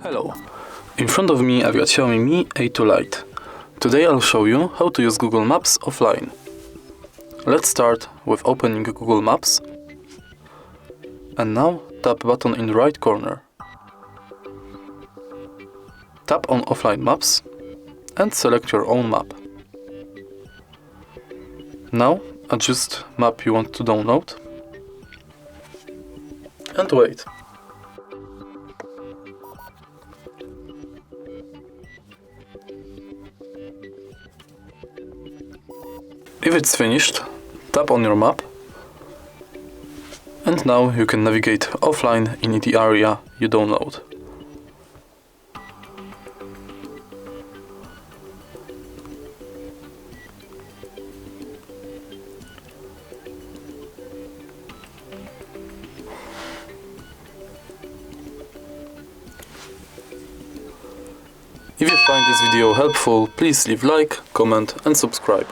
Hello, in front of me I've got Xiaomi Mi A2 Lite. Today I'll show you how to use Google Maps offline. Let's start with opening Google Maps, and now tap button in the right corner. Tap on Offline Maps and select your own map. Now adjust map you want to download and wait. If it's finished, tap on your map, and now you can navigate offline in the area you download. If you find this video helpful, please leave like, comment and subscribe.